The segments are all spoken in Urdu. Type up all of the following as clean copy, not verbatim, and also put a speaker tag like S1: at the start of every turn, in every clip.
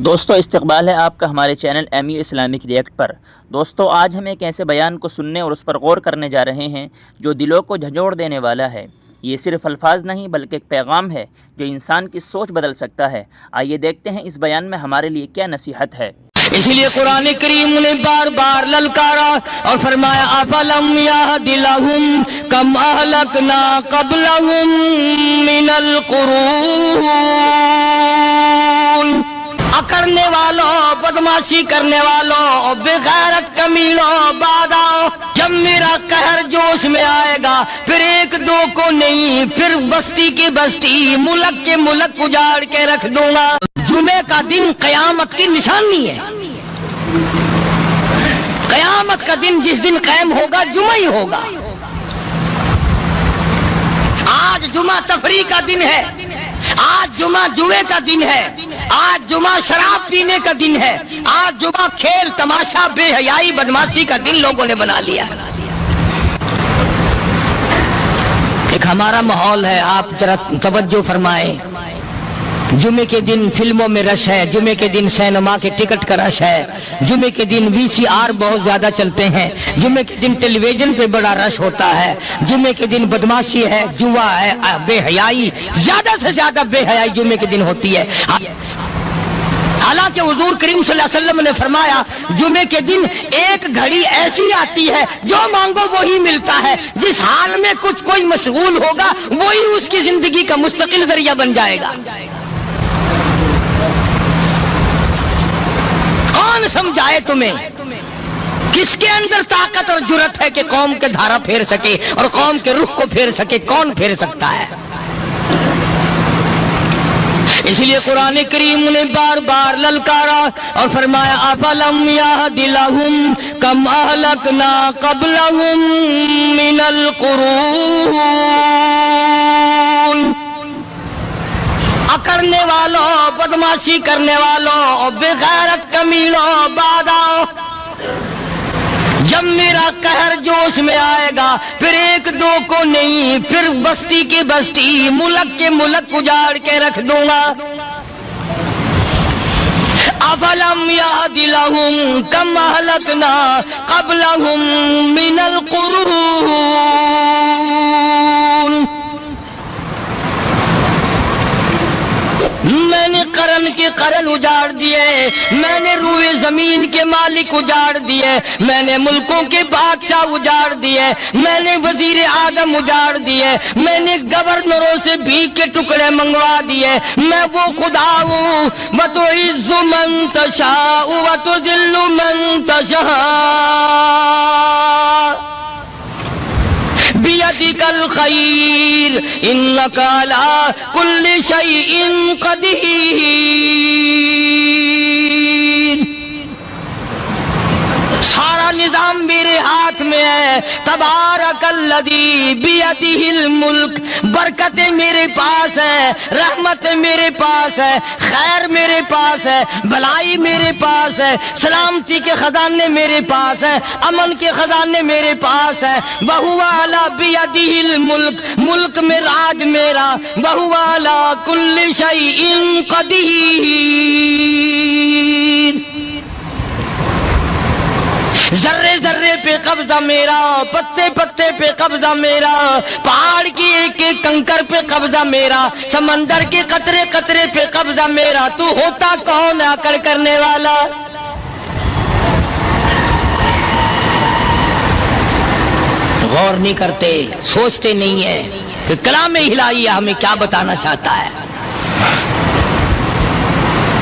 S1: دوستو استقبال ہے آپ کا ہمارے چینل MU اسلامک ریئیکٹ پر۔ دوستو آج ہم ایک ایسے بیان کو سننے اور اس پر غور کرنے جا رہے ہیں جو دلوں کو جھنجھوڑ دینے والا ہے۔ یہ صرف الفاظ نہیں بلکہ ایک پیغام ہے جو انسان کی سوچ بدل سکتا ہے۔ آئیے دیکھتے ہیں اس بیان میں ہمارے لیے کیا نصیحت ہے۔
S2: اس لیے قرآن کریم نے بار بار للکارا اور فرمایا افلم یہد لہم کم اہلکنا قبلہم من القرون، اکڑنے والوں، بدماشی کرنے والوں، بغیرت کمیلوں، بعد آؤ جب میرا قہر جوش میں آئے گا، پھر ایک دو کو نہیں، پھر بستی کی بستی، ملک کے ملک اجاڑ کے رکھ دوں گا۔ جمعے کا دن قیامت کی نشانی ہے۔ قیامت کا دن جس دن قائم ہوگا جمعہ ہی ہوگا۔ آج جمعہ تفریح کا دن ہے، آج جمعہ جوئے کا دن ہے، آج جمعہ شراب پینے کا دن ہے، آج جمعہ کھیل تماشا بے حیائی بدماشی کا دن لوگوں نے بنا لیا۔ ایک ہمارا ماحول ہے، آپ ذرا توجہ فرمائیں۔ جمعے کے دن فلموں میں رش ہے، جمعے کے دن سینما کے ٹکٹ کا رش ہے، جمعے کے دن VCR بہت زیادہ چلتے ہیں، جمعے کے دن ٹیلی ویژن پہ بڑا رش ہوتا ہے، جمعے کے دن بدماشی ہے، جوا ہے، بے حیائی، زیادہ سے زیادہ بے حیائی جمعے کے دن ہوتی ہے۔ حالانکہ حضور کریم صلی اللہ علیہ وسلم نے فرمایا جمعے کے دن ایک گھڑی ایسی آتی ہے جو مانگو وہی ملتا ہے، جس حال میں کچھ کوئی مشغول ہوگا وہی اس کی زندگی کا مستقل ذریعہ بن جائے گا۔ کون سمجھائے تمہیں؟ کس کے اندر طاقت اور جرت ہے کہ قوم کے دھارا پھیر سکے اور قوم کے رخ کو پھیر سکے؟ کون پھیر سکتا ہے؟ اس لیے قرآن کریم نے بار بار للکارا اور فرمایا افلم یہد لہم کم اہلکنا قبلہم من القرون، اکڑنے والوں، بدماشی کرنے والوں، بغیرت کمیلوں، بعد آؤ جب میرا قہر جوش میں آئے گا، پھر ایک دو کو نہیں، پھر بستی کی بستی، ملک کے ملک اجاڑ کے رکھ دوں گا۔ افلم یہد لہم کم اہلکنا قبلہم من القرون، میں نے قرن کے قرن اجاڑ دیے، میں نے روئے زمین کے مالک اجاڑ دیے، میں نے ملکوں کے بادشاہ اجاڑ دیے، میں نے وزیر اعظم اجاڑ دیے، میں نے گورنروں سے بھیک کے ٹکڑے منگوا دیے۔ میں وہ خدا ہوں وَتُعِزُّ مَن تَشَاءُ وَتُذِلُّ مَن تَشَاءُ بِيَدِكَ الْخَيْرُ إِنَّكَ عَلَى كُلِّ شَيْءٍ قَدِيرٌ۔ سارا نظام میرے ہاتھ میں ہے۔ تبارک الذی بیدہ الملک، برکتیں میرے پاس ہے، رحمت میرے پاس ہے، خیر میرے پاس ہے، بھلائی میرے پاس ہے، سلامتی کے خزانے میرے پاس ہے، امن کے خزانے میرے پاس ہے۔ وہو علی بیدہ الملک، ملک میں راج میرا، وہو علی کل شیء قدیر، ذرے ذرے پہ قبضہ میرا، پتے پتے پہ قبضہ میرا، پہاڑ کی ایک ایک کنکر پہ قبضہ میرا، سمندر کے قطرے قطرے پہ قبضہ میرا۔ تو ہوتا کون آکڑ کرنے والا؟ غور نہیں کرتے، سوچتے نہیں ہیں کہ کلام الہیہ ہمیں کیا بتانا چاہتا ہے۔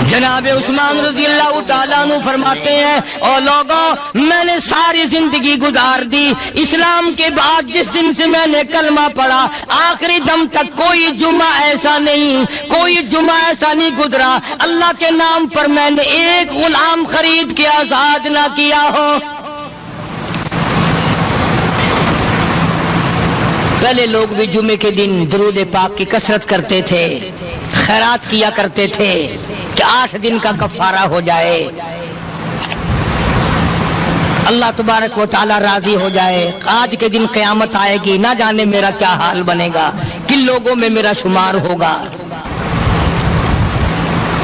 S2: جناب عثمان رضی اللہ تعالیٰ عنہ فرماتے ہیں اور لوگوں، میں نے ساری زندگی گزار دی، اسلام کے بعد جس دن سے میں نے کلمہ پڑھا آخری دم تک کوئی جمعہ ایسا نہیں، کوئی جمعہ ایسا نہیں گزرا اللہ کے نام پر میں نے ایک غلام خرید کے آزاد نہ کیا ہو۔ پہلے لوگ بھی جمعے کے دن درود پاک کی کثرت کرتے تھے، خیرات کیا کرتے تھے کہ 8 دن کا کفارہ ہو جائے، اللہ تبارک و تعالی راضی ہو جائے۔ آج کے دن قیامت آئے گی، نہ جانے میرا کیا حال بنے گا، کن لوگوں میں میرا شمار ہوگا۔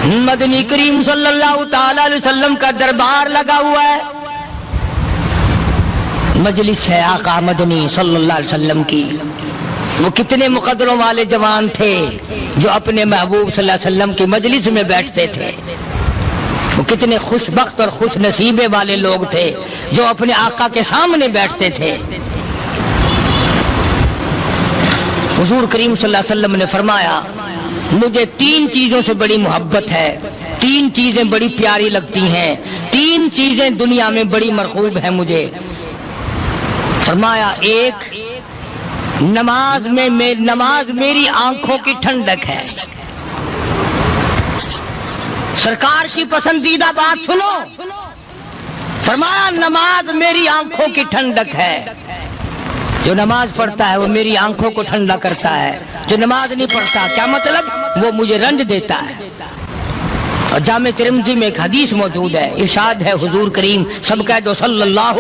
S2: مدنی کریم صلی اللہ تعالی علیہ وسلم کا دربار لگا ہوا ہے، مجلس ہے آقا مدنی صلی اللہ علیہ وسلم کی۔ وہ کتنے مقدروں والے جوان تھے جو اپنے محبوب صلی اللہ علیہ وسلم کی مجلس میں بیٹھتے تھے، وہ کتنے خوش بخت اور خوش نصیبے والے لوگ تھے جو اپنے آقا کے سامنے بیٹھتے تھے۔ حضور کریم صلی اللہ علیہ وسلم نے فرمایا مجھے 3 چیزوں سے بڑی محبت ہے، 3 چیزیں بڑی پیاری لگتی ہیں، 3 چیزیں دنیا میں بڑی مرغوب ہیں مجھے۔ فرمایا ایک نماز میری آنکھوں کی ٹھنڈک ہے۔ سرکار کی پسندیدہ بات سنو، فرمایا نماز میری آنکھوں کی ٹھنڈک ہے۔ جو نماز پڑھتا ہے وہ میری آنکھوں کو ٹھنڈا کرتا ہے، جو نماز نہیں پڑھتا کیا مطلب؟ وہ مجھے رنج دیتا ہے۔ اور جامع ترمذی میں ایک حدیث موجود ہے، ارشاد ہے حضور کریم سب کہہ دو صلی اللہ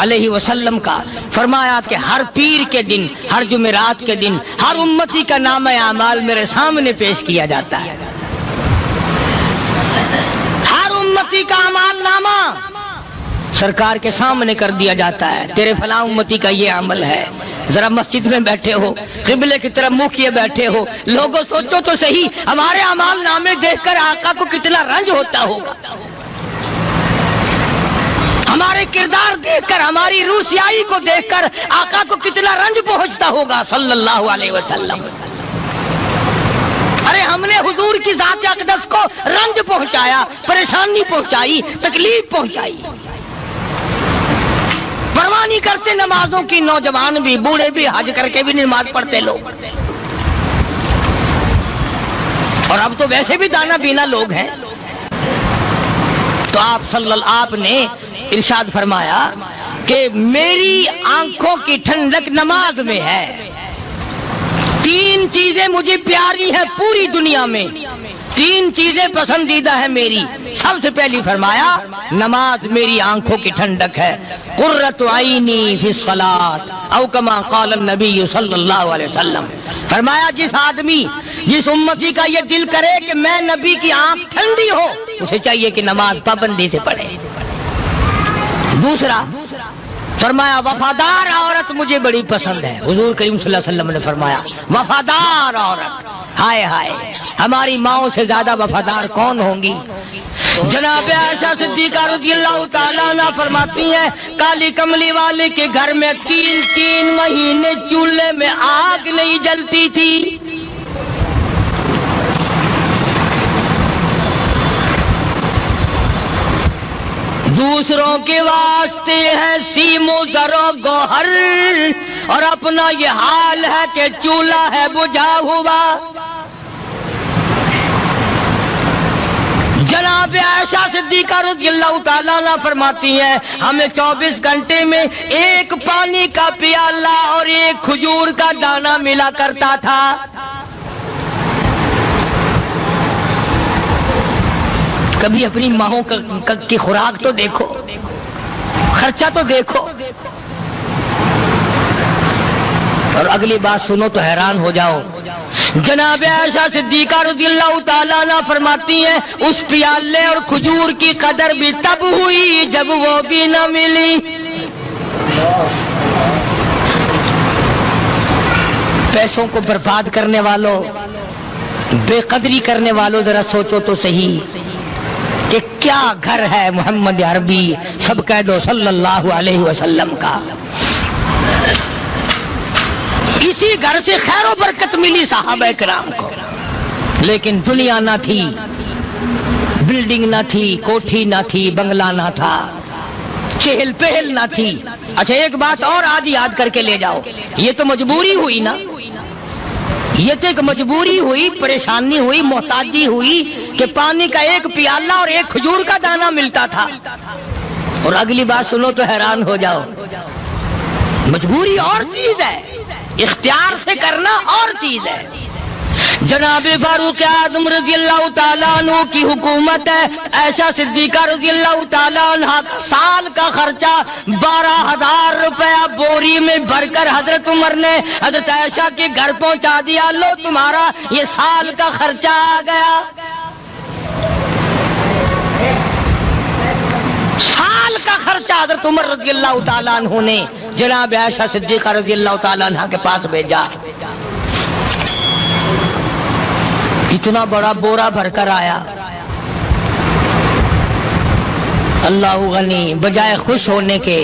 S2: علیہ وسلم کا، فرمایا کہ ہر پیر کے دن، ہر جمعرات کے دن ہر امتی کا نامہ اعمال میرے سامنے پیش کیا جاتا ہے۔ ہر امتی کا اعمال نامہ سرکار کے سامنے کر دیا جاتا ہے، تیرے فلاں امتی کا یہ عمل ہے۔ ذرا مسجد میں بیٹھے ہو، قبلے کی طرف منہ کیے بیٹھے ہو، لوگوں سوچو تو صحیح ہمارے اعمال نامے دیکھ کر آقا کو کتنا رنج ہوتا ہوگا، ہمارے کردار دیکھ کر، ہماری روح سیاہی کو دیکھ کر آقا کو کتنا رنج پہنچتا ہوگا صلی اللہ علیہ وسلم۔ ارے ہم نے حضور کی ذات اقدس کو رنج پہنچایا، پریشانی پہنچائی، تکلیف پہنچائی، پرواہ نہیں کرتے نمازوں کی، نوجوان بھی بوڑھے بھی حج کر کے بھی نماز پڑھتے لوگ، اور اب تو ویسے بھی دانا بینا لوگ ہیں۔ تو آپ نے ارشاد فرمایا کہ میری آنکھوں کی ٹھنڈک نماز میں ہے۔ 3 چیزیں مجھے پیاری ہیں پوری دنیا میں، 3 چیزیں پسندیدہ ہیں میری۔ سب سے پہلی فرمایا نماز میری آنکھوں کی ٹھنڈک ہے، قرۃ عینی فی الصلاۃ او کما قال النبی صلی اللہ علیہ وسلم۔ فرمایا جس آدمی، جس امتی کا یہ دل کرے کہ میں نبی کی آنکھ ٹھنڈی ہو، اسے چاہیے کہ نماز پابندی سے پڑھے۔ دوسرا فرمایا وفادار عورت مجھے بڑی پسند ہے۔ حضور کریم صلی اللہ علیہ وسلم نے فرمایا وفادار عورت، ہائے ہائے ہماری ماؤں سے زیادہ وفادار کون ہوں گی؟ جناب عائشہ صدیقہ رضی اللہ تعالیٰ عنہ فرماتی ہیں کالی کملی والے کے گھر میں 3 مہینے چولہے میں آگ نہیں جلتی تھی۔ دوسروں کے واسطے ہے سیم و زر و گوہر، اور اپنا یہ حال ہے کہ چولہا ہے بجھا ہوا۔ جناب عائشہ صدیقہ رضی اللہ تعالیٰ عنہ فرماتی ہیں ہمیں 24 گھنٹے میں 1 پانی کا پیالہ اور 1 کھجور کا دانہ ملا کرتا تھا۔ کبھی اپنی ماہوں کی خوراک تو دیکھو، خرچہ تو دیکھو، اور اگلی بات سنو تو حیران ہو جاؤ۔ جناب عائشہ صدیقہ رضی اللہ تعالیٰ عنہ فرماتی ہیں اس پیالے اور کھجور کی قدر بھی تب ہوئی جب وہ بھی نہ ملی۔ پیسوں کو برباد کرنے والوں، بے قدری کرنے والوں، ذرا سوچو تو صحیح کہ کیا گھر ہے محمد عربی سب کہہ دو صلی اللہ علیہ وسلم کا۔ اسی گھر سے خیر و برکت ملی صحابہ کرام کو، لیکن دنیا نہ تھی، بلڈنگ نہ تھی، کوٹھی نہ تھی، بنگلہ نہ تھا، چہل پہل نہ تھی۔ اچھا ایک بات اور آج یاد کر کے لے جاؤ، یہ تو مجبوری ہوئی نا، یہ تو ایک مجبوری ہوئی، پریشانی ہوئی، محتاجی ہوئی کہ پانی کا 1 پیالہ اور 1 کھجور کا دانہ ملتا تھا۔ اور اگلی بات سنو تو حیران ہو جاؤ، مجبوری اور چیز ہے، اختیار سے کرنا اور چیز ہے۔ جناب فاروق اعظم رضی اللہ تعالیٰ عنہ کی حکومت ہے، عائشہ صدیقہ رضی اللہ تعالیٰ عنہ سال کا خرچہ 12,000 روپیہ بوری میں بھر کر حضرت عمر نے حضرت عائشہ کے گھر پہنچا دیا، لو تمہارا یہ سال کا خرچہ آ گیا۔ حضرت عمر رضی اللہ تعالیٰ عنہ نے جناب عائشہ صدیقہ رضی اللہ تعالیٰ عنہ کے پاس بھیجا. اتنا بڑا بورا بھر کر آیا. اللہ غنی، بجائے خوش ہونے کے،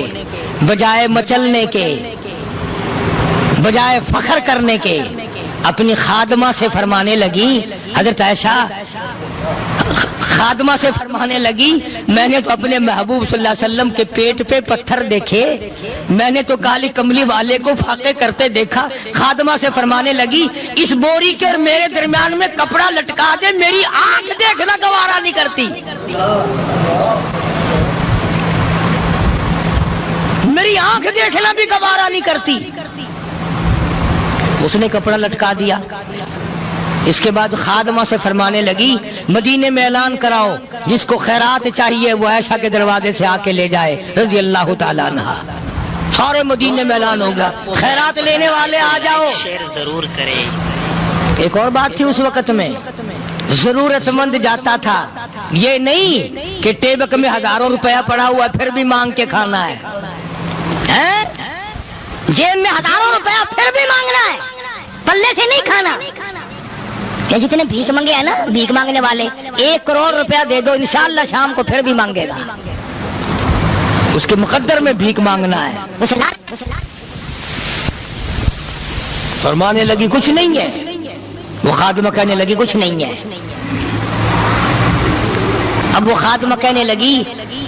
S2: بجائے مچلنے کے، بجائے فخر کرنے کے، اپنی خادمہ سے فرمانے لگی، حضرت عائشہ خادمہ سے فرمانے لگی، میں نے تو اپنے محبوب صلی اللہ علیہ وسلم کے پیٹ پہ پتھر دیکھے، میں نے تو کالی کملی والے کو فاقے کرتے دیکھا. خادمہ سے فرمانے لگی، اس بوری کے میرے درمیان میں کپڑا لٹکا دے، میری آنکھ دیکھنا گوارا نہیں کرتی، میری آنکھ دیکھنا بھی گوارا نہیں کرتی. اس نے کپڑا لٹکا دیا. اس کے بعد خادمہ سے فرمانے لگی، مدینے میں اعلان کراؤ، جس کو خیرات چاہیے وہ عائشہ کے دروازے سے آ کے لے جائے رضی اللہ تعالیٰ عنہ. سارے مدینے میں اعلان ہوگا، خیرات لینے والے آ جاؤ.
S3: شیئر ضرور کریں.
S2: ایک اور بات تھی اس وقت میں، ضرورت مند جاتا تھا، یہ نہیں کہ ٹیبک میں ہزاروں روپیہ پڑا ہوا پھر بھی مانگ کے کھانا ہے، جیب میں ہزاروں روپیہ پھر بھی مانگنا ہے، پلے سے نہیں کھانا. کہ جتنے بھیک مانگے ہیں نا، بھیک مانگنے والے، 1 کروڑ روپیہ دے دو انشاءاللہ شام کو پھر بھی مانگے گا. اس کے مقدر میں بھیک مانگنا ہے. فرمانے لگی کچھ نہیں ہے. وہ خادمہ کہنے لگی کچھ نہیں ہے. اب وہ خادمہ کہنے لگی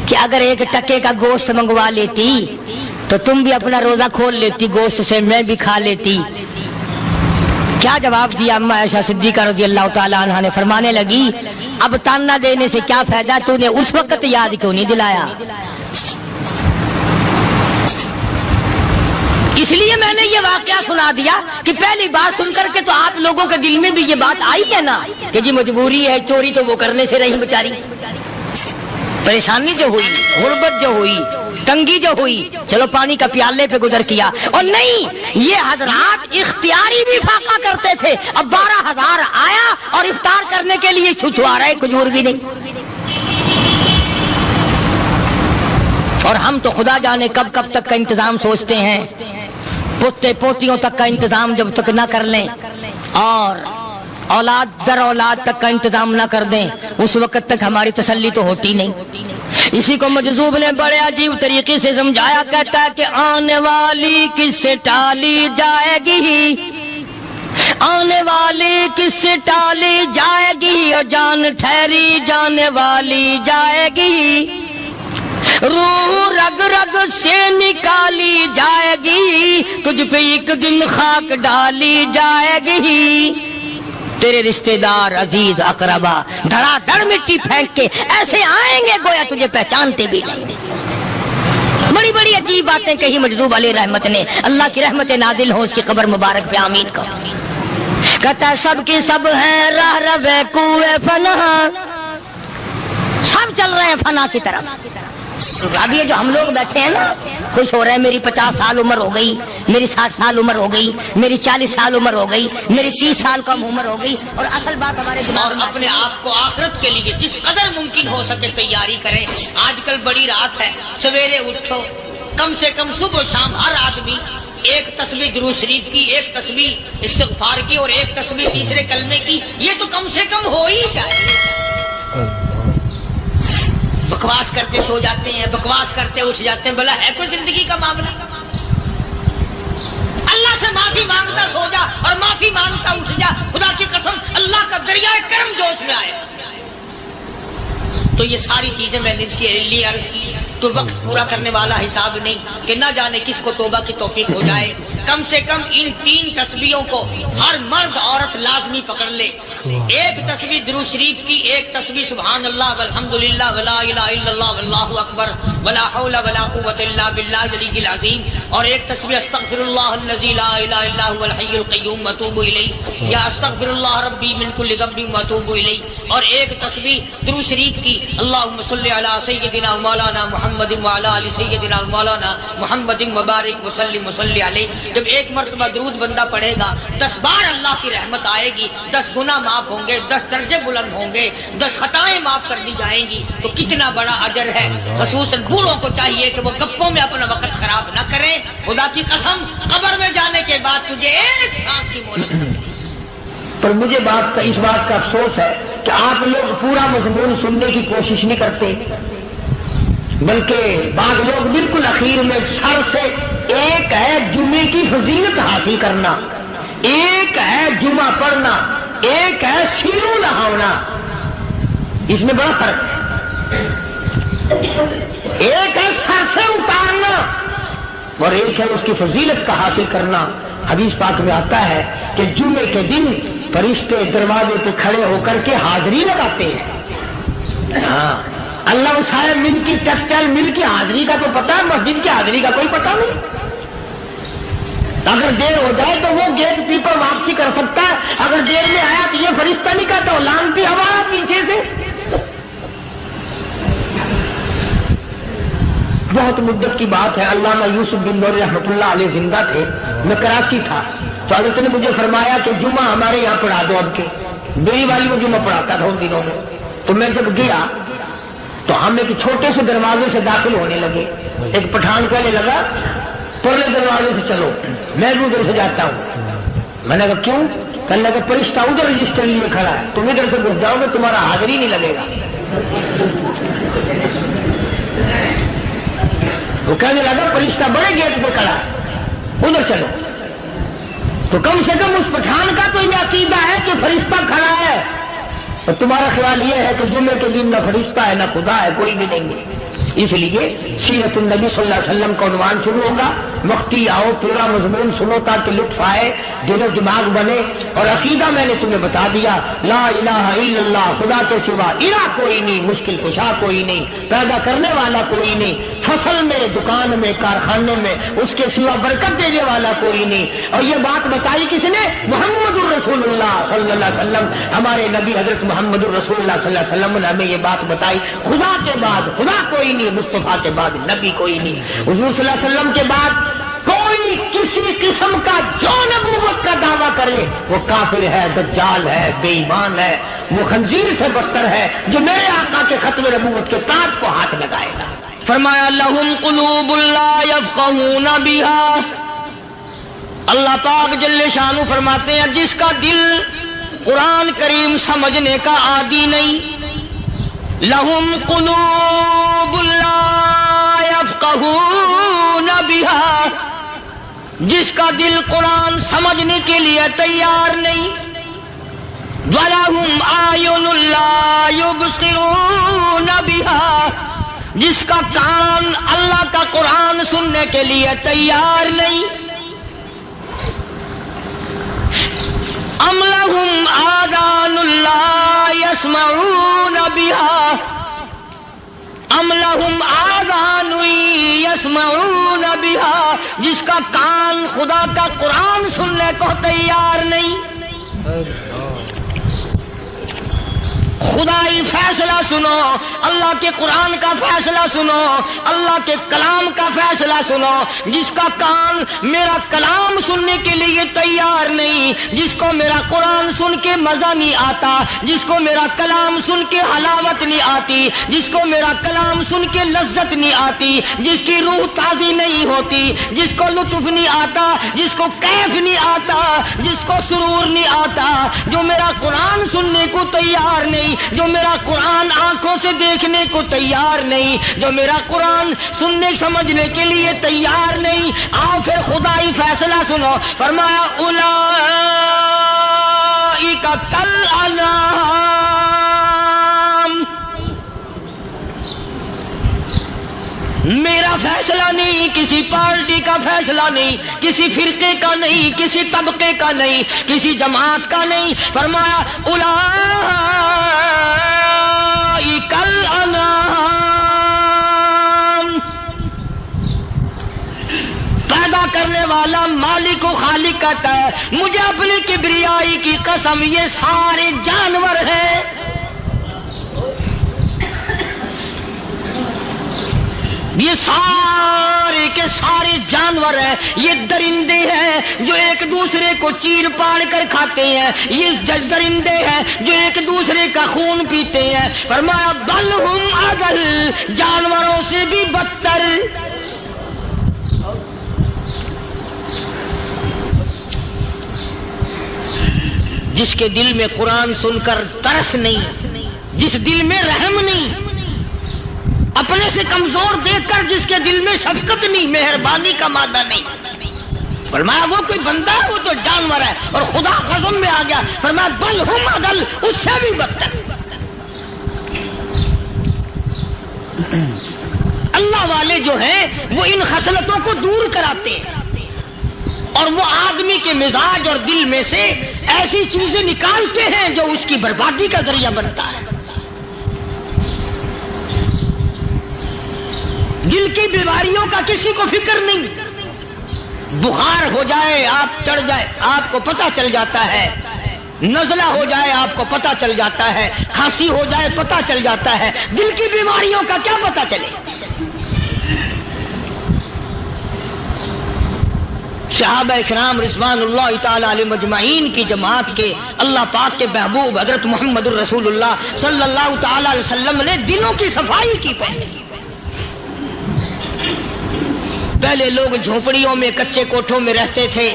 S2: کہ اگر 1 ٹکے کا گوشت منگوا لیتی تو تم بھی اپنا روزہ کھول لیتی، گوشت سے میں بھی کھا لیتی. کیا جواب دیا اما عائشہ صدیقہ رضی اللہ تعالیٰ عنہ نے؟ فرمانے لگی، اب تانا دینے سے کیا فائدہ، تو نے اس وقت یاد کیوں نہیں دلایا؟ اس لیے میں نے یہ واقعہ سنا دیا کہ پہلی بات سن کر کے تو آپ لوگوں کے دل میں بھی یہ بات آئی ہے نا کہ جی مجبوری ہے، چوری تو وہ کرنے سے رہی بیچاری، پریشانی جو ہوئی، غربت جو ہوئی، تنگی جو ہوئی، چلو پانی کا پیالے پہ گزر کیا. اور نہیں، یہ حضرات اختیاری بھی فاقہ کرتے تھے. اب 12,000 آیا اور افطار کرنے کے لیے چھچوا رہے، کھجور بھی نہیں. اور ہم تو خدا جانے کب کب تک کا انتظام سوچتے ہیں، پوتے پوتیوں تک کا انتظام جب تک نہ کر لیں اور اولاد در اولاد تک کا انتظام نہ کر دیں، اس وقت تک ہماری تسلی تو ہوتی نہیں. اسی کو مجذوب نے بڑے عجیب طریقے سے سمجھایا، کہتا ہے کہ آنے والی کس سے ٹالی جائے گی، آنے والی کس سے ٹالی جائے گی، اور جان ٹھہری جانے والی جائے گی، روح رگ رگ سے نکالی جائے گی، تجھ پہ ایک دن خاک ڈالی جائے گی. تیرے رشتہ دار عزیز اقربا دھڑا دھڑ مٹی پھینک کے ایسے آئیں گے گویا تجھے پہچانتے بھی نہیں. بڑی بڑی عجیب باتیں کہی مجذوب علیہ رحمت نے. اللہ کی رحمت نازل ہو اس کی قبر مبارک پہ، آمین کو. کہتا ہے سب کی سب ہیں راہ روے کوئے فنا، سب چل رہے ہیں فنا کی طرف. اب یہ جو ہم لوگ بیٹھے ہیں نا، خوش ہو رہے ہیں، میری 50 سال عمر ہو گئی، میری 60 سال عمر ہو گئی، میری 40 سال عمر ہو گئی، میری 30 سال کم عمر ہو گئی. اور اصل بات ہمارے دماغ میں،
S4: اپنے آپ کو آخرت کے لیے جس قدر ممکن ہو سکے تیاری کریں. آج کل بڑی رات ہے، سویرے اٹھو، کم سے کم صبح و شام ہر آدمی 1 تسبیح درود شریف کی، 1 تسبیح استغفار کی، اور 1 تسبیح تیسرے کلمے کی. یہ تو کم سے کم ہو ہی جائے. بکواس کرتے سو جاتے ہیں، بکواس کرتے اٹھ جاتے ہیں. بلا ہے کوئی زندگی کا معاملہ؟ اللہ سے معافی مانگتا سو جا اور معافی مانگتا اٹھ جا. خدا کی قسم اللہ کا دریائے کرم جوش میں آئے. تو یہ ساری چیزیں میں نے لیے عرض کی. تو وقت پورا کرنے والا حساب نہیں کہ نہ جانے کس کو توبہ کی توفیق ہو جائے. کم سے کم ان 3 تسبیحوں کو ہر مرد عورت لازمی پکڑ لے. 1 تسبیح درود شریف کی، 1 تسبیح سبحان اللہ والحمدللہ ولا الہ الا اللہ واللہ اکبر ولا حول ولا قوۃ الا باللہ العلی العظیم، اور 1 تسبیح استغفر اللہ الذی لا الہ الا هو الحی القیوم واتوب الیہ، یا استغفر اللہ ربی من کل ذنب واتوب الیہ، اور 1 تسبیح درود شریف کی اللہم صلی علی سیدنا مولانا محمد وعلی آل سیدنا مولانا محمد مبارک وسلم وصلی علیہ. جب ایک مرتبہ درود بندہ پڑھے گا 10 بار اللہ کی رحمت آئے گی، 10 گناہ معاف ہوں گے، 10 درجے بلند ہوں گے، 10 خطائیں معاف کر دی جائیں گی. تو کتنا بڑا اجر ہے. خصوصاً بوڑھوں کو چاہیے کہ وہ گپوں میں اپنا وقت خراب نہ کریں. خدا کی قسم قبر میں جانے کے بعد تجھے ایک سانس کی مہلت ملے.
S3: پر مجھے اس بات کا افسوس ہے کہ آپ لوگ پورا مضمون سننے کی کوشش نہیں کرتے، بلکہ بعض لوگ بالکل اخیر میں سر سے، ایک ہے جمعے کی فضیلت حاصل کرنا، ایک ہے جمعہ پڑھنا، ایک ہے سیرو نہانا. اس میں بڑا فرق ہے. ایک ہے سر سے اتارنا اور ایک ہے اس کی فضیلت کا حاصل کرنا. حدیث پاک میں آتا ہے کہ جمعے کے دن فرشتے دروازے پہ کھڑے ہو کر کے حاضری لگاتے ہیں. ہاں، اللہ صاحب مل کی ٹیکسٹائل مل کی حاضری کا تو پتا ہے، مسجد کی حاضری کا کوئی پتا نہیں. اگر دیر ہو جائے تو وہ گیٹ کیپر واپسی کر سکتا ہے، اگر دیر میں آیا تو یہ فرشتہ نہیں کہتا، لانتی ہوا پیچھے سے. بہت مدت کی بات ہے، علامہ یوسف بن نور رحمۃ اللہ علیہ زندہ تھے. میں کراچی تھا تو حضرت نے مجھے فرمایا کہ جمعہ ہمارے یہاں پڑھا دو. اب کے بیوی والی میں جمعہ پڑھاتا تھا ان دنوں میں. تو میں جب گیا تو ہم ایک چھوٹے سے دروازے سے داخل ہونے لگے. ایک پٹھان کہنے لگا پرلے دروازے سے چلو، میں بھی ادھر سے جاتا ہوں. میں نے کہا کیوں؟ کہنے لگا فرشتہ ادھر رجسٹر لیے کھڑا ہے، تم ادھر سے گھس جاؤ گے تمہارا حاضری نہیں لگے گا. وہ کہنے لگا فرشتہ بڑے گیٹ پہ کھڑا ہے، ادھر چلو. تو کم سے کم اس پٹھان کا تو یہ عقیدہ ہے کہ فرشتہ کھڑا ہے، اور تمہارا خیال یہ ہے کہ جمعے کے دن نہ فرشتہ ہے نہ خدا ہے، کوئی بھی نہیں ہے. اس لیے سیرت النبی صلی اللہ علیہ وسلم کا عنوان شروع ہوگا. وقتی آؤ پورا مضمون سنو تاکہ لطف آئے، دل و دماغ بنے. اور عقیدہ میں نے تمہیں بتا دیا، لا الہ الا اللہ، خدا کے سوا الہ کوئی نہیں، مشکل کشا کوئی نہیں، پیدا کرنے والا کوئی نہیں، فصل میں، دکان میں، کارخانے میں اس کے سوا برکت دینے والا کوئی نہیں. اور یہ بات بتائی کس نے؟ محمد الرسول اللہ صلی اللہ علیہ وسلم. ہمارے نبی حضرت محمد الرسول اللہ صلی اللہ علیہ وسلم نے ہمیں یہ بات بتائی. خدا کے بعد خدا کوئی نہیں، مصطفیٰ کے بعد نبی کوئی نہیں. حضور صلی اللہ علیہ وسلم کے بعد کوئی کسی قسم کا جو نبوت کا دعویٰ کرے وہ کافر ہے، دجال ہے، بے ایمان ہے، وہ خنزیر سے بدتر ہے جو میرے آقا کے ختم نبوت کے تاج کو ہاتھ لگائے گا.
S2: فرمایا لہم قلوب لا یفقہون بہا. اللہ پاک جل شانہ فرماتے ہیں جس کا دل قرآن کریم سمجھنے کا عادی نہیں. لہم قلوب لا یفقہون بہا، جس کا دل قرآن سمجھنے کے لیے تیار نہیں. وَلَهُمْ أَعْيُنٌ لَا يُبْصِرُونَ بِهَا، جس کا کان اللہ کا قرآن سننے کے لیے تیار نہیں. أَمْ لَهُمْ آذَانٌ لَا يَسْمَعُونَ بِهَا، أَمْ لَهُمْ آذَانٌ يَسْمَعُونَ بِهَا، جس کا کان خدا کا قرآن سننے کو تیار نہیں. خدائی فیصلہ سنو، اللہ کے قرآن کا فیصلہ سنو، اللہ کے کلام کا فیصلہ سنو. جس کا کان میرا کلام سننے کے لیے تیار نہیں، جس کو میرا قرآن سن کے مزہ نہیں آتا، جس کو میرا کلام سن کے حلاوت نہیں آتی، جس کو میرا کلام سن کے لذت نہیں آتی، جس کی روح تازی نہیں ہوتی، جس کو لطف نہیں آتا، جس کو کیف نہیں آتا، جس کو سرور نہیں آتا، جو میرا قرآن سننے کو تیار نہیں، جو میرا قرآن آنکھوں سے دیکھنے کو تیار نہیں، جو میرا قرآن سننے سمجھنے کے لیے تیار نہیں. آؤ پھر خدائی فیصلہ سنو. فرمایا اولئک کالانعام. میرا فیصلہ نہیں، کسی پارٹی کا فیصلہ نہیں، کسی فرقے کا نہیں، کسی طبقے کا نہیں، کسی جماعت کا نہیں. فرمایا اولئک الانعام. پیدا کرنے والا مالک و خالق کہتا ہے مجھے اپنی کبریائی کی قسم یہ سارے جانور ہیں. یہ سارے کے سارے جانور ہیں، یہ درندے ہیں جو ایک دوسرے کو چیر پاڑ کر کھاتے ہیں، یہ درندے ہیں جو ایک دوسرے کا خون پیتے ہیں۔ فرمایا بل ہم اضل، جانوروں سے بھی بدتر۔ جس کے دل میں قرآن سن کر ترس نہیں، جس دل میں رحم نہیں، اپنے سے کمزور دیکھ کر جس کے دل میں شفقت نہیں، مہربانی کا مادہ نہیں، فرمایا وہ کوئی بندہ ہے، وہ تو جانور ہے۔ اور خدا قسم میں آ گیا، فرمایا بل ہم اضل، اس سے بھی بدتر۔ اللہ والے جو ہیں وہ ان خصلتوں کو دور کراتے ہیں، اور وہ آدمی کے مزاج اور دل میں سے ایسی چیزیں نکالتے ہیں جو اس کی بربادی کا ذریعہ بنتا ہے۔ دل کی بیماریوں کا کسی کو فکر نہیں، بخار ہو جائے آپ چڑھ جائے آپ کو پتہ چل جاتا ہے، نزلہ ہو جائے آپ کو پتہ چل جاتا ہے، کھانسی ہو جائے پتہ چل جاتا ہے، دل کی بیماریوں کا کیا پتہ چلے؟ صحابہ کرام رضوان اللہ تعالی علیہ مجمعین کی جماعت کے اللہ پاک کے محبوب حضرت محمد الرسول اللہ صلی اللہ تعالی علیہ وسلم نے دلوں کی صفائی کی۔ پہلے لوگ جھونپڑیوں میں کچے کوٹھوں میں رہتے تھے،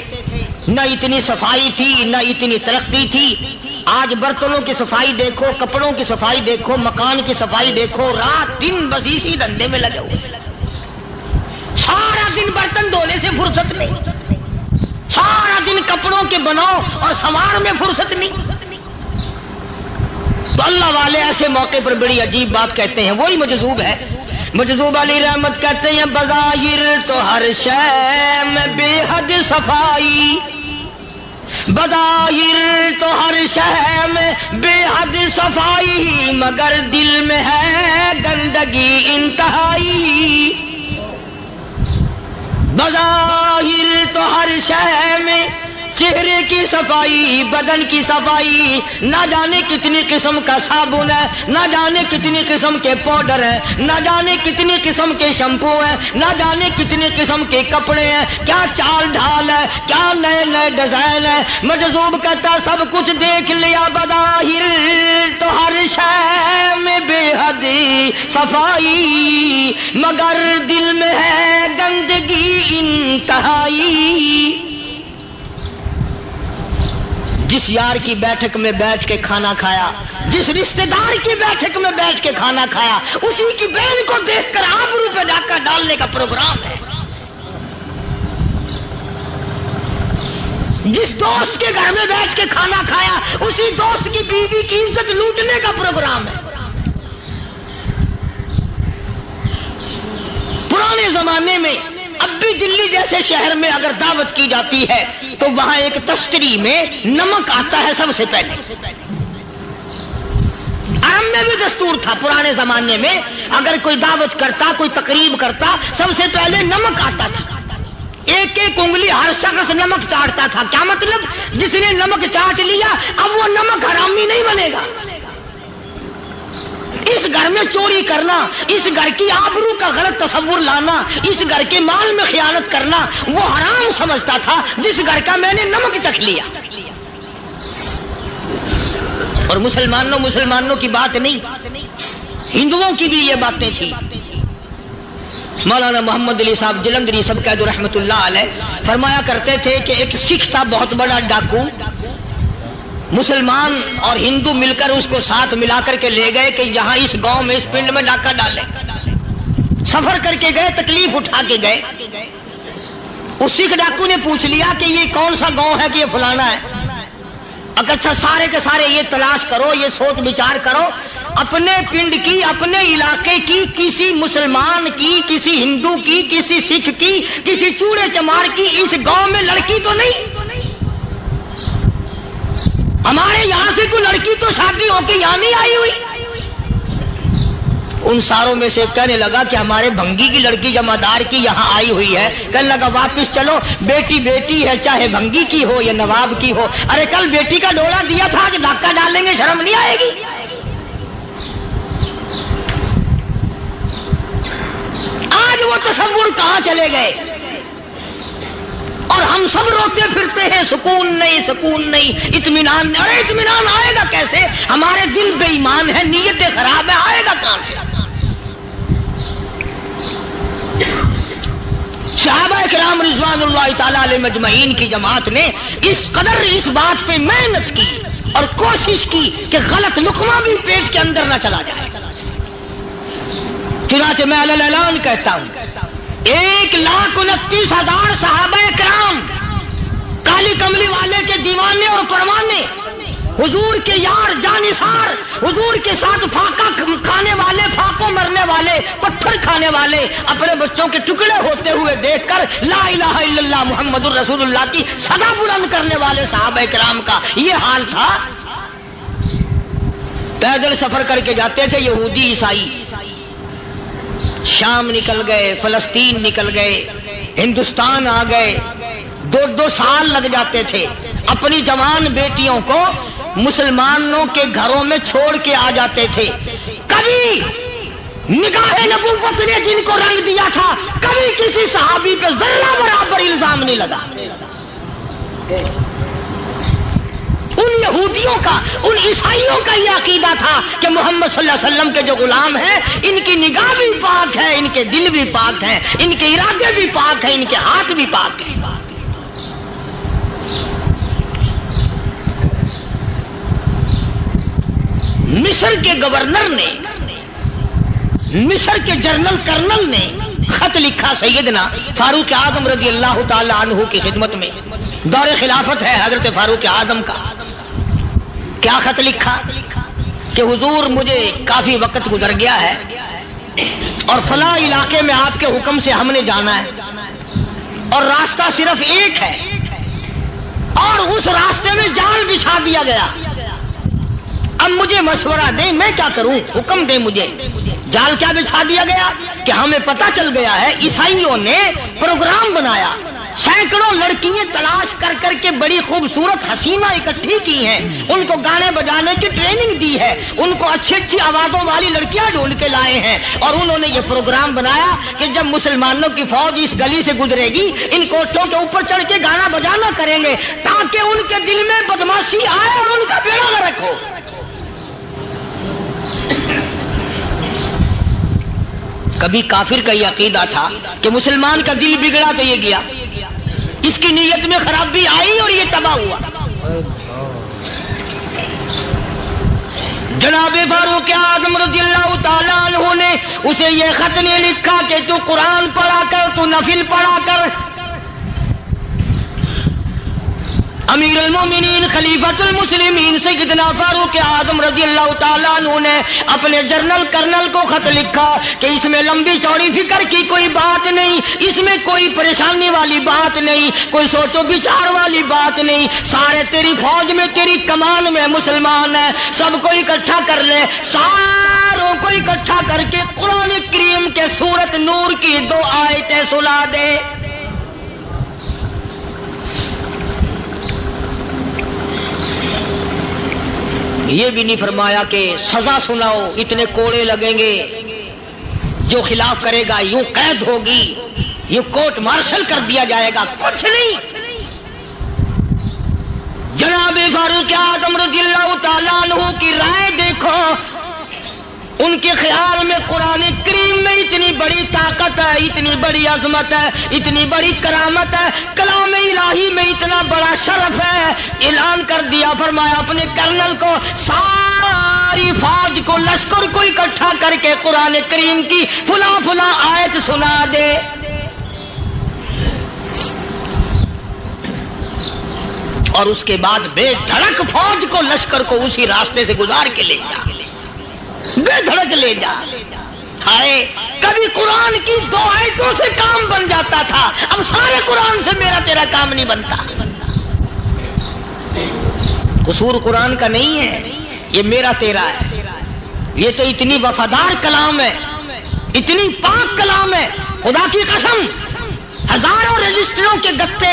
S2: نہ اتنی صفائی تھی نہ اتنی ترقی تھی۔ آج برتنوں کی صفائی دیکھو، کپڑوں کی صفائی دیکھو، مکان کی صفائی دیکھو، رات دن بس اسی دھندے میں لگے ہوئے، سارا دن برتن دھونے سے فرصت نہیں، سارا دن کپڑوں کے بناؤ اور سوار میں فرصت نہیں۔ تو اللہ والے ایسے موقع پر بڑی عجیب بات کہتے ہیں، وہی مجذوب ہے، مجذوب علی رحمت کہتے ہیں بظاہر تو ہر شے میں بے حد صفائی، بظاہر تو ہر شے میں بے حد صفائی، مگر دل میں ہے گندگی انتہائی۔ بظاہر تو ہر شے میں چہرے کی صفائی، بدن کی صفائی، نہ جانے کتنی قسم کا صابن ہے، نہ جانے کتنی قسم کے پاؤڈر ہے، نہ جانے کتنی قسم کے شیمپو ہیں، نہ جانے کتنی قسم کے کپڑے ہیں، کیا چال ڈھال ہے، کیا نئے نئے ڈیزائن ہے۔ مجذوب کہتا سب کچھ دیکھ لیا، بظاہر تو ہر شے میں بے حد صفائی، مگر دل میں ہے گندگی انتہائی۔ جس یار کی بیٹھک میں بیٹھ کے کھانا کھایا، جس رشتہ دار کی بیٹھک میں بیٹھ کے کھانا کھایا، اسی کی بہن کو دیکھ کر آبرو پہ ڈاکہ ڈالنے کا پروگرام ہے۔ جس دوست کے گھر میں بیٹھ کے کھانا کھایا، اسی دوست کی بیوی کی عزت لوٹنے کا پروگرام ہے۔ پرانے زمانے میں اب بھی دلی جیسے شہر میں اگر دعوت کی جاتی ہے تو وہاں ایک تشتری میں نمک آتا ہے سب سے پہلے۔ عام میں بھی دستور تھا پرانے زمانے میں، اگر کوئی دعوت کرتا، کوئی تقریب کرتا، سب سے پہلے نمک آتا تھا۔ ایک ایک انگلی ہر شخص نمک چاٹتا تھا۔ کیا مطلب؟ جس نے نمک چاٹ لیا اب وہ نمک حرامی نہیں بنے گا۔ اس گھر میں چوری کرنا، اس گھر کی آبرو کا غلط تصور لانا، اس گھر کے مال میں خیانت کرنا وہ حرام سمجھتا تھا جس گھر کا میں نے نمک چکھ لیا۔ اور مسلمانوں کی بات نہیں، ہندوؤں کی بھی یہ باتیں تھی۔ مولانا محمد علی صاحب جلندری سب قید رحمت اللہ علیہ فرمایا کرتے تھے کہ ایک سکھ تھا بہت بڑا ڈاکو، مسلمان اور ہندو مل کر اس کو ساتھ ملا کر کے لے گئے کہ یہاں اس گاؤں میں اس پنڈ میں ڈاکہ ڈالے۔ سفر کر کے گئے، تکلیف اٹھا کے گئے۔ اس سکھ ڈاکو نے پوچھ لیا کہ یہ کون سا گاؤں ہے کہ یہ فلانا ہے۔ اچھا سارے کے سارے یہ تلاش کرو، یہ سوچ بچار کرو، اپنے پنڈ کی، اپنے علاقے کی، کسی مسلمان کی، کسی ہندو کی، کسی سکھ کی، کسی چوڑے چمار کی اس گاؤں میں لڑکی تو نہیں؟ ہمارے یہاں سے کوئی لڑکی تو شادی ہو کے یہاں نہیں آئی ہوئی؟ ان ساروں میں سے کہنے لگا کہ ہمارے بھنگی کی لڑکی جمادار کی یہاں آئی ہوئی ہے۔ کہنے لگا واپس چلو، بیٹی بیٹی ہے، چاہے بھنگی کی ہو یا نواب کی ہو۔ ارے کل بیٹی کا ڈولا دیا تھا کہ ڈاکہ ڈالیں گے، شرم نہیں آئے گی؟ آج
S3: علماء چلے گئے اور ہم سب روتے پھرتے ہیں سکون نہیں سکون نہیں اطمینان نہیں. ارے اطمینان آئے گا کیسے؟ ہمارے دل بے ایمان ہے, نیتیں خراب ہے, آئے گا کہاں سے؟ صحابہ کرام رضوان اللہ تعالی علیہ مجمعین کی جماعت نے اس قدر اس بات پہ محنت کی اور کوشش کی کہ غلط لقمہ بھی پیٹ کے اندر نہ چلا جائے. چنانچہ میں علی الاعلان کہتا ہوں 1,29,000 صحابہ کرام کالی کملی والے کے دیوانے اور پروانے, حضور کے یار جانثار, حضور کے ساتھ فاقہ کھانے والے, فاقوں مرنے والے, پتھر کھانے والے, اپنے بچوں کے ٹکڑے ہوتے ہوئے دیکھ کر لا الہ الا اللہ محمد الرسول اللہ کی صدا بلند کرنے والے صحابہ کرام کا یہ حال تھا. پیدل سفر کر کے جاتے تھے یہودی عیسائی, شام نکل گئے, فلسطین نکل گئے, ہندوستان آ گئے, 2 سال لگ جاتے تھے. اپنی جوان بیٹیوں کو مسلمانوں کے گھروں میں چھوڑ کے آ جاتے تھے. کبھی نگاہ نبوت نے جن کو رنگ دیا تھا, کبھی کسی صحابی پہ ذرہ برابر الزام نہیں لگا. ان یہودیوں کا, ان عیسائیوں کا یہ عقیدہ تھا کہ محمد صلی اللہ علیہ وسلم کے جو غلام ہیں ان کی نگاہ بھی پاک ہے, ان کے دل بھی پاک ہیں, ان کے ارادے بھی پاک ہیں, ان کے ہاتھ بھی پاک ہیں. مصر کے گورنر نے, مصر کے جنرل کرنل نے خط لکھا سیدنا فاروق اعظم رضی اللہ تعالی عنہ کی خدمت میں. دور خلافت ہے حضرت فاروق اعظم کا. کیا خط لکھا کہ حضور مجھے کافی وقت گزر گیا ہے اور فلاں علاقے میں آپ کے حکم سے ہم نے جانا ہے اور راستہ صرف ایک ہے اور اس راستے میں جال بچھا دیا گیا. اب مجھے مشورہ دیں میں کیا کروں, حکم دیں مجھے. جال کیا بچھا دیا گیا کہ ہمیں پتہ چل گیا ہے عیسائیوں نے پروگرام بنایا, سینکڑوں لڑکیاں تلاش کر کر کے بڑی خوبصورت حسینہ اکٹھی کی ہیں, ان کو گانے بجانے کی ٹریننگ دی ہے, ان کو اچھی اچھی آوازوں والی لڑکیاں ڈھونڈ کے لائے ہیں اور انہوں نے یہ پروگرام بنایا کہ جب مسلمانوں کی فوج اس گلی سے گزرے گی ان کوٹھوں کے اوپر چڑھ کے گانا بجانا کریں گے تاکہ ان کے دل میں بدماشی آئے اور ان کا بیڑا غرق ہو. کبھی کافر کا یہ عقیدہ تھا کہ مسلمان کا دل بگڑا تو یہ گیا, اس کی نیت میں خرابی آئی اور یہ تباہ ہوا. جناب فاروق اعظم رضی اللہ تعالیٰ عنہ نے اسے یہ خط نے لکھا کہ تو قرآن پڑھا کر, تو نفل پڑھا کر. امیر المومنین خلیفۃ المسلمین سیدنا فاروق اعظم رضی اللہ تعالیٰ عنہ نے اپنے جنرل کرنل کو خط لکھا کہ اس میں لمبی چوڑی فکر کی کوئی بات نہیں, اس میں کوئی پریشانی والی بات نہیں, کوئی سوچ و بچار والی بات نہیں. سارے تیری فوج میں, تیری کمان میں مسلمان ہیں, سب کو اکٹھا کر لے, ساروں کو اکٹھا کر کے قرآن کریم کے سورت نور کی 2 آیتیں سنا دے. یہ بھی نہیں فرمایا کہ سزا سناؤ, اتنے کوڑے لگیں گے, جو خلاف کرے گا یوں قید ہوگی, یہ کورٹ مارشل کر دیا جائے گا, کچھ نہیں. جناب فاروق اعظم رضی اللہ تعالیٰ عنہ کی رائے دیکھو, ان کے خیال میں قرآن کریم میں اتنی بڑی طاقت ہے, اتنی بڑی عظمت ہے, اتنی بڑی کرامت ہے, کلام الہی میں اتنا بڑا شرف ہے. اعلان کر دیا, فرمایا اپنے کرنل کو ساری فوج کو, لشکر کو اکٹھا کر کے قرآن کریم کی فلاں فلاں آیت سنا دے. اور اس کے بعد بے دھڑک فوج کو, لشکر کو اسی راستے سے گزار کے لے جا, بے دھڑک لے جا. ہائے کبھی قرآن کی 2 آیتوں سے کام بن جاتا تھا, اب سارے قرآن سے میرا تیرا کام نہیں بنتا. قصور قرآن کا نہیں ہے, یہ میرا تیرا ہے. یہ تو اتنی وفادار کلام ہے, اتنی پاک کلام ہے, خدا کی قسم ہزاروں رجسٹروں کے گتے,